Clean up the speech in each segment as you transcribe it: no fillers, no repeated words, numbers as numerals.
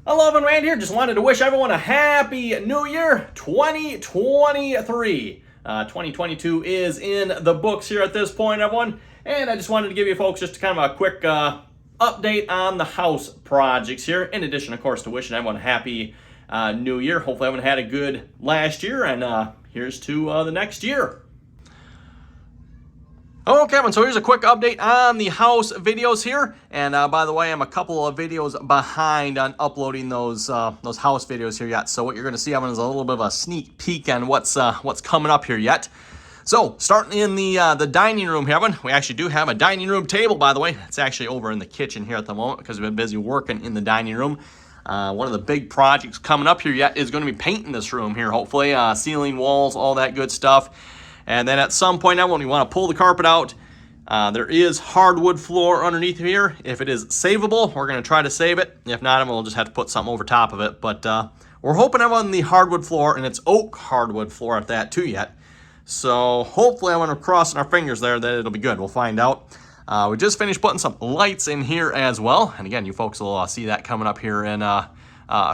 Hello, everyone, Rand here. Just wanted to wish everyone a happy new year 2023. 2022 is in the books here at this point, everyone. And I just wanted to give you folks just kind of a quick update on the house projects here. In addition, of course, to wishing everyone a happy new year. Hopefully everyone had a good last year, and here's to the next year. Okay, everyone, so here's a quick update on the house videos here. And by the way, I'm a couple of videos behind on uploading those house videos here yet. So what you're going to see, everyone, is a little bit of a sneak peek on what's coming up here yet. So starting in the dining room here, everyone, we actually do have a dining room table, by the way. It's actually over in the kitchen here at the moment because we've been busy working in the dining room. One of the big projects coming up here yet is going to be painting this room here, hopefully. Ceiling, walls, all that good stuff. And then at some point now, when we want to pull the carpet out, there is hardwood floor underneath here. If it is savable, we're going to try to save it. If not, we'll just have to put something over top of it. But we're hoping I'm on the hardwood floor, and it's oak hardwood floor at that too yet. So hopefully I'm crossing our fingers there that it'll be good. We'll find out. We just finished putting some lights in here as well. And again, you folks will see that coming up here in a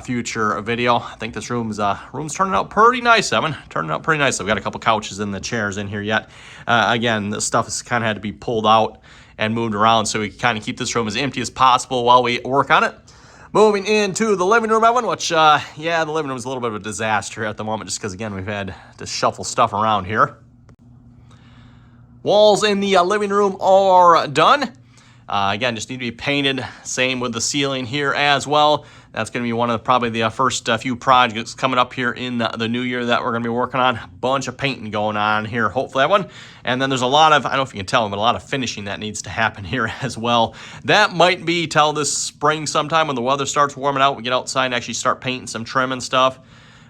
future video. I think this room's turning out pretty nice, Evan. Turning out pretty nice. We've got a couple couches and the chairs in here yet. Again, this stuff has kind of had to be pulled out and moved around so we can kind of keep this room as empty as possible while we work on it. Moving into the living room, Evan, which, yeah, the living room is a little bit of a disaster at the moment just because, again, we've had to shuffle stuff around here. Walls in the living room are done. Again, just need to be painted. Same with the ceiling here as well. That's going to be one of probably the first few projects coming up here in the new year that we're going to be working on. Bunch of painting going on here, hopefully that one. And then there's a lot of, I don't know if you can tell, but a lot of finishing that needs to happen here as well. That might be till this spring sometime when the weather starts warming out. We get outside and actually start painting some trim and stuff.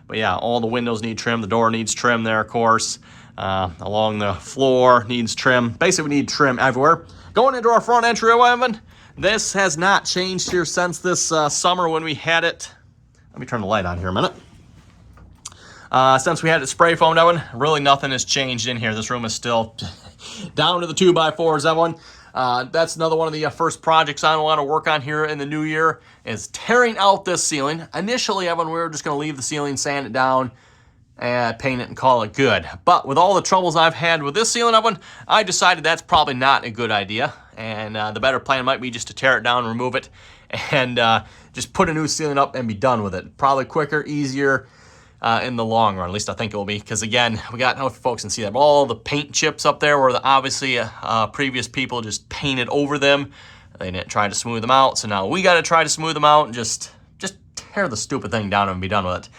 But yeah, all the windows need trim. The door needs trim there, of course. Along the floor needs trim. Basically, we need trim everywhere. Going into our front entryway, Evan, this has not changed here since this summer when we had it. Let me turn the light on here a minute. Since we had it spray foamed, Evan, really nothing has changed in here. This room is still down to the 2x4s, Evan. That's another one of the first projects I want to work on here in the new year is tearing out this ceiling. Initially, Evan, we were just going to leave the ceiling, sand it down, and paint it and call it good. But with all the troubles I've had with this ceiling oven, I decided that's probably not a good idea. And the better plan might be just to tear it down, remove it, and just put a new ceiling up and be done with it. Probably quicker, easier in the long run. At least I think it will be. Because again, we got, I don't know if folks can see that, but all the paint chips up there where obviously previous people just painted over them. They didn't try to smooth them out. So now we got to try to smooth them out and just tear the stupid thing down and be done with it.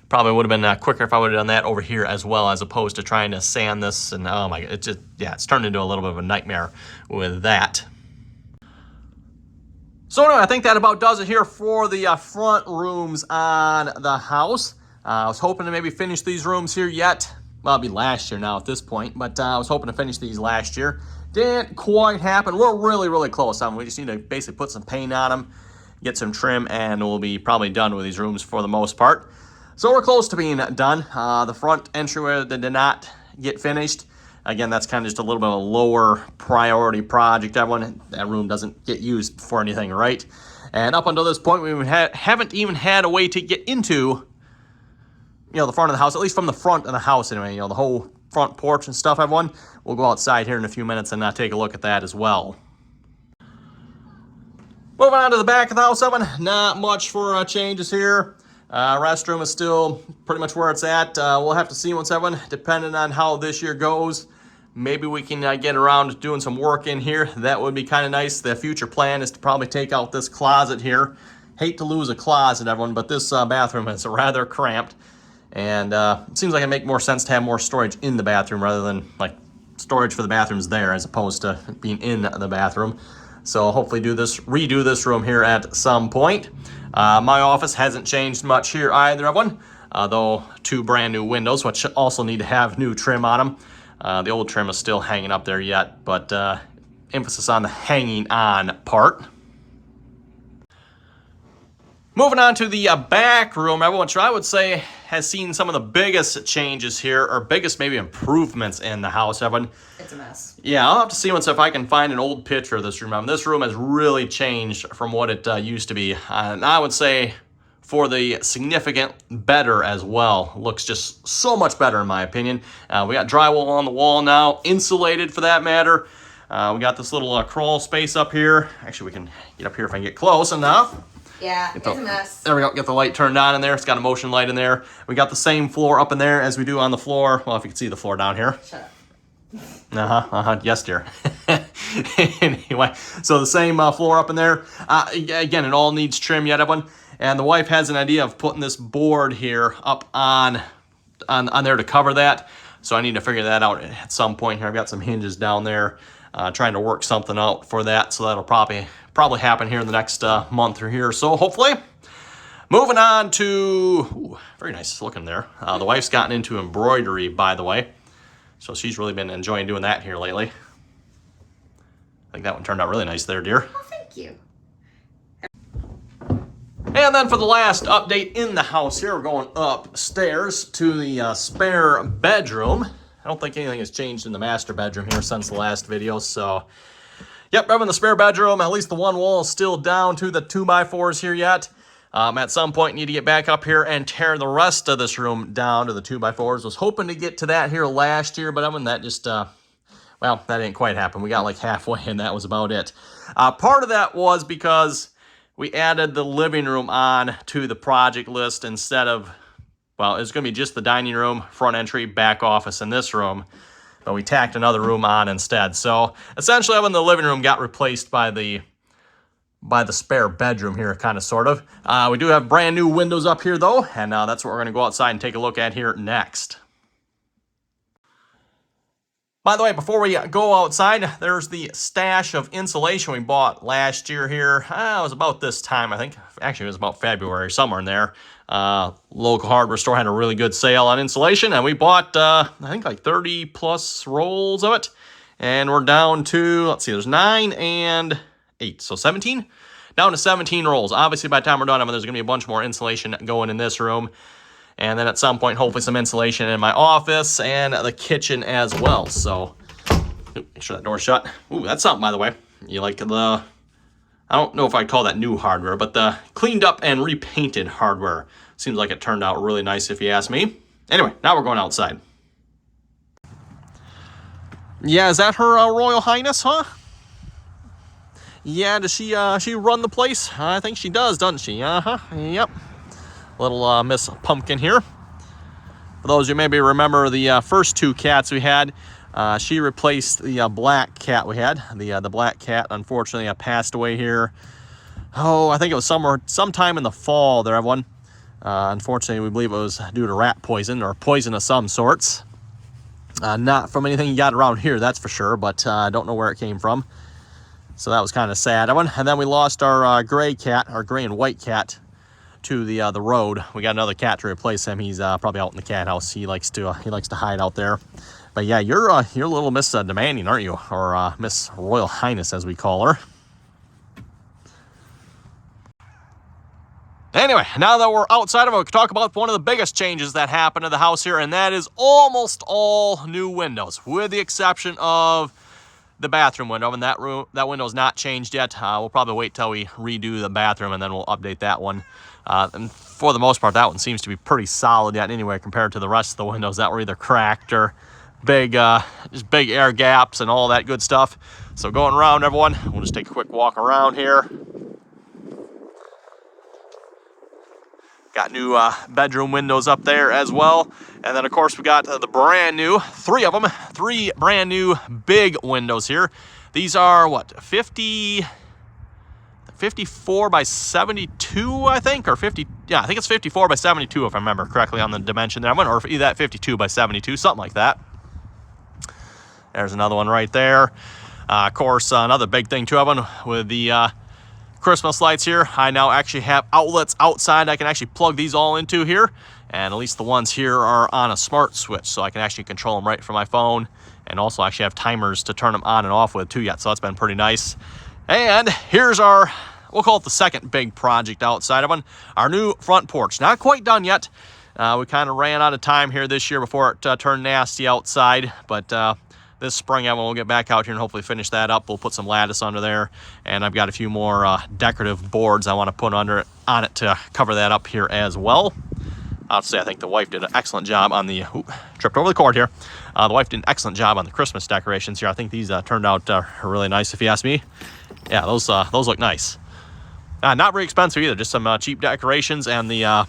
Probably would have been quicker if I would have done that over here as well, as opposed to trying to sand this. And oh my, it just, yeah, it's turned into a little bit of a nightmare with that. So anyway, I think that about does it here for the front rooms on the house. I was hoping to maybe finish these rooms here yet. Well, it'll be last year now at this point, but I was hoping to finish these last year. Didn't quite happen. We're really, really close. We just need to basically put some paint on them, get some trim, and we'll be probably done with these rooms for the most part. So we're close to being done. The front entryway that did not get finished. Again, that's kind of just a little bit of a lower priority project. That room doesn't get used for anything, right? And up until this point, we haven't even had a way to get into, the front of the house, at least from the front of the house anyway. The whole front porch and stuff, everyone. We'll go outside here in a few minutes and take a look at that as well. Moving on to the back of the house, Evan. Not much for changes here. Restroom is still pretty much where it's at. We'll have to see once Evan, depending on how this year goes. Maybe we can get around to doing some work in here. That would be kind of nice. The future plan is to probably take out this closet here. Hate to lose a closet, everyone, but this bathroom is rather cramped. And it seems like it makes more sense to have more storage in the bathroom rather than like storage for the bathrooms there as opposed to being in the bathroom. So hopefully redo this room here at some point. My office hasn't changed much here either, everyone. Though 2 brand new windows, which also need to have new trim on them. The old trim is still hanging up there yet, but emphasis on the hanging on part. Moving on to the back room, everyone, which I would say has seen some of the biggest changes here, or biggest maybe improvements in the house, everyone. It's a mess. Yeah, I'll have to see once if I can find an old picture of this room. This room has really changed from what it used to be. And I would say for the significant better as well. Looks just so much better in my opinion. We got drywall on the wall now, insulated for that matter. We got this little crawl space up here. Actually, we can get up here if I can get close enough. Yeah, it's a mess. There we go. Get the light turned on in there. It's got a motion light in there. We got the same floor up in there as we do on the floor. Well, if you can see the floor down here. Shut up. Yes, dear. Anyway, so the same floor up in there. Again, it all needs trim yet, everyone. And the wife has an idea of putting this board here up on there to cover that. So I need to figure that out at some point here. I've got some hinges down there, trying to work something out for that. So that'll probably happen here in the next month or here or so, hopefully. Moving on to, very nice looking there. The wife's gotten into embroidery, by the way. So she's really been enjoying doing that here lately. I think that one turned out really nice there, dear. Oh, thank you. And then for the last update in the house here, we're going upstairs to the spare bedroom. I don't think anything has changed in the master bedroom here since the last video, so... Yep, we're in the spare bedroom. At least the one wall is still down to the 2x4s here yet. At some point, need to get back up here and tear the rest of this room down to the 2x4s. Was hoping to get to that here last year, but I mean, that just, well, that didn't quite happen. We got like halfway, and that was about it. Part of that was because we added the living room on to the project list instead of, well, it's going to be just the dining room, front entry, back office in this room. But we tacked another room on instead. So essentially, when the living room got replaced by the spare bedroom here, kind of, sort of. We do have brand new windows up here though, and that's what we're going to go outside and take a look at here next. By the way, before we go outside, there's the stash of insulation we bought last year here. It was about this time, I think. Actually, it was about February, somewhere in there. Local hardware store had a really good sale on insulation, and we bought, I think, like 30 plus rolls of it. And we're down to, let's see, there's 9 and 8, so 17? Down to 17 rolls. Obviously, by the time we're done, there's going to be a bunch more insulation going in this room. And then at some point, hopefully some insulation in my office and the kitchen as well. So, make sure that door's shut. Ooh, that's something, by the way. You like the, I don't know if I'd call that new hardware, but the cleaned up and repainted hardware. Seems like it turned out really nice if you ask me. Anyway, now we're going outside. Yeah, is that her Royal Highness, huh? Yeah, does she run the place? I think she does, doesn't she? Yep. Little Miss Pumpkin here. For those who maybe remember the first 2 cats we had, she replaced the black cat we had. The black cat, unfortunately, passed away here. Oh, I think it was sometime in the fall there, everyone. Unfortunately, we believe it was due to rat poison or poison of some sorts. Not from anything you got around here, that's for sure, but I don't know where it came from. So that was kind of sad. And then we lost our gray cat, our gray and white cat, to the road. We got another cat to replace him. He's probably out in the cat house. He likes to hide out there. But yeah, you're little Miss Demanding, aren't you? Or Miss Royal Highness, as we call her. Anyway, now that we're outside of it, we can talk about one of the biggest changes that happened to the house here, and that is almost all new windows, with the exception of the bathroom window, and that window's not changed yet. We'll probably wait till we redo the bathroom, and then we'll update that one. And for the most part, that one seems to be pretty solid yet anyway, compared to the rest of the windows that were either cracked or big, just big air gaps and all that good stuff. So going around, everyone, we'll just take a quick walk around here. Got new bedroom windows up there as well. And then, of course, we got the brand new, 3 of them, 3 brand new big windows here. These are, what, 54 by 72, I think, or 50, yeah, I think it's 54 by 72, if I remember correctly on the dimension there. Or either that 52 by 72, something like that. There's another one right there. Of course, another big thing, too, Evan, with the Christmas lights here. I now actually have outlets outside I can actually plug these all into here, and at least the ones here are on a smart switch, so I can actually control them right from my phone, and also actually have timers to turn them on and off with too yet, so that's been pretty nice. And here's our, we'll call it the second big project outside of one, our new front porch. Not quite done yet. We kind of ran out of time here this year before it turned nasty outside, but this spring, everyone, we'll get back out here and hopefully finish that up. We'll put some lattice under there, and I've got a few more decorative boards I want to put on it to cover that up here as well. I'll say I think the wife did an excellent job on the, tripped over the cord here. The wife did an excellent job on the Christmas decorations here. I think these turned out really nice, if you ask me. Yeah, those look nice. Not very expensive either, just some cheap decorations, and the, I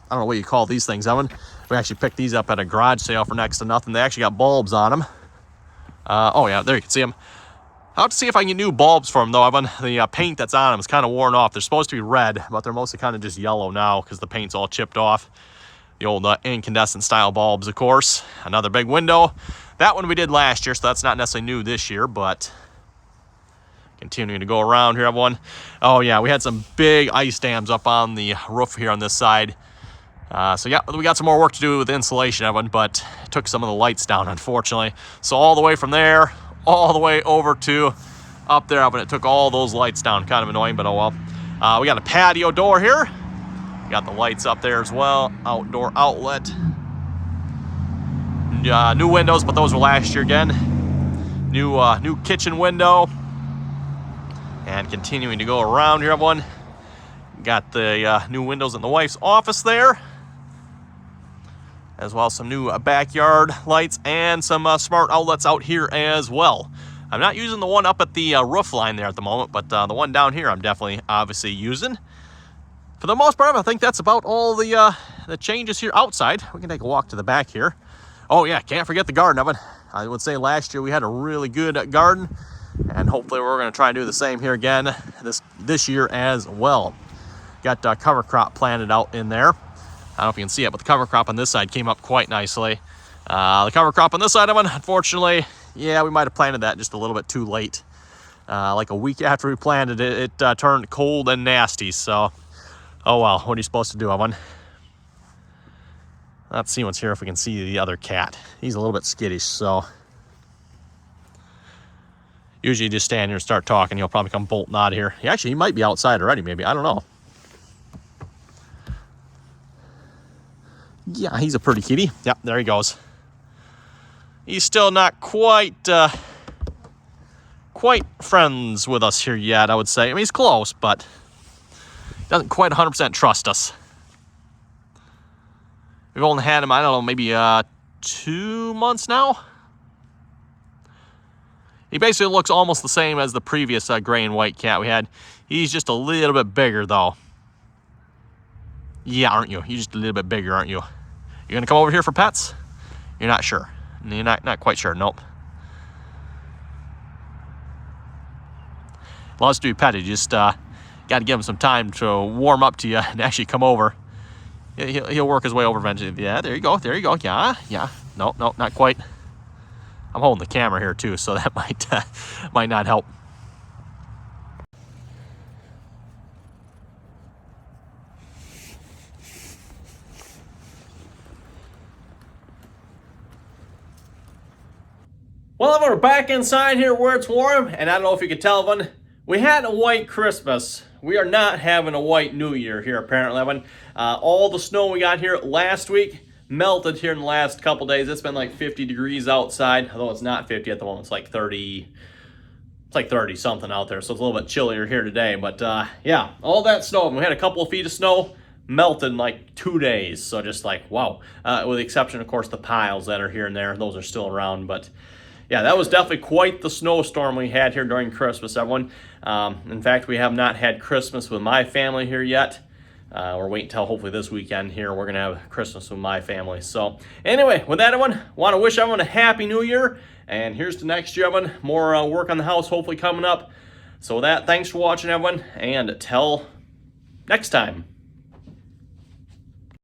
don't know what you call these things, Evan. We actually picked these up at a garage sale for next to nothing. They actually got bulbs on them. Oh yeah, there you can see them. I'll have to see if I can get new bulbs for them though, Evan. The paint that's on them is kind of worn off. They're supposed to be red, but they're mostly kind of just yellow now because the paint's all chipped off. The old incandescent style bulbs, of course. Another big window. That one we did last year, so that's not necessarily new this year, but continuing to go around here, everyone. Oh yeah, we had some big ice dams up on the roof here on this side. So yeah, we got some more work to do with insulation, Evan, but it took some of the lights down, unfortunately. So all the way from there, all the way over to up there, Evan, it took all those lights down. Kind of annoying, but oh well. We got a patio door here. We got the lights up there as well. Outdoor outlet. New windows, but those were last year again. New kitchen window. And continuing to go around here, everyone. Got the new windows in the wife's office there. As well as some new backyard lights and some smart outlets out here as well. I'm not using the one up at the roof line there at the moment, but the one down here I'm definitely obviously using. For the most part, I think that's about all the changes here outside. We can take a walk to the back here. Oh yeah, can't forget the garden, Evan. I would say last year we had a really good garden, and hopefully we're going to try and do the same here again this year as well. Got cover crop planted out in there. I don't know if you can see it, but the cover crop on this side came up quite nicely. The cover crop on this side, Evan, unfortunately, yeah, we might have planted that just a little bit too late. Like a week after we planted it, it turned cold and nasty. So, oh well, what are you supposed to do, Evan? Let's see what's here if we can see the other cat. He's a little bit skittish, so usually you just stand here and start talking. He'll probably come bolting out of here. Actually, he might be outside already, maybe. I don't know. Yeah, he's a pretty kitty. Yep, there he goes. He's still not quite friends with us here yet, I would say. I mean, he's close, but doesn't quite 100% trust us. We've only had him, I don't know, maybe 2 months now. He basically looks almost the same as the previous gray and white cat we had. He's just a little bit bigger, though. Yeah, aren't you? You're just a little bit bigger, aren't you? You're gonna come over here for pets? You're not sure. You're not quite sure. Nope. Loves to be petted. You just got to give him some time to warm up to you and actually come over. He'll work his way over eventually. Yeah, there you go. There you go. Yeah. No, not quite. I'm holding the camera here too, so that might not help. Well, we're back inside here where it's warm, and I don't know if you can tell, Evan, we had a white Christmas. We are not having a white New Year here, apparently, Evan. All the snow we got here last week melted here in the last couple days. It's been like 50 degrees outside, although it's not 50 at the moment. It's like 30. It's like 30 something out there, so it's a little bit chillier here today. But yeah, all that snow. We had a couple of feet of snow melted in like 2 days. So just like, wow. With the exception, of course, the piles that are here and there. Those are still around, but yeah, that was definitely quite the snowstorm we had here during Christmas, everyone. In fact, we have not had Christmas with my family here yet. We're waiting until hopefully this weekend here. We're going to have Christmas with my family. So anyway, with that, everyone, want to wish everyone a Happy New Year. And here's to next year, everyone. More work on the house hopefully coming up. So with that, thanks for watching, everyone. And till next time.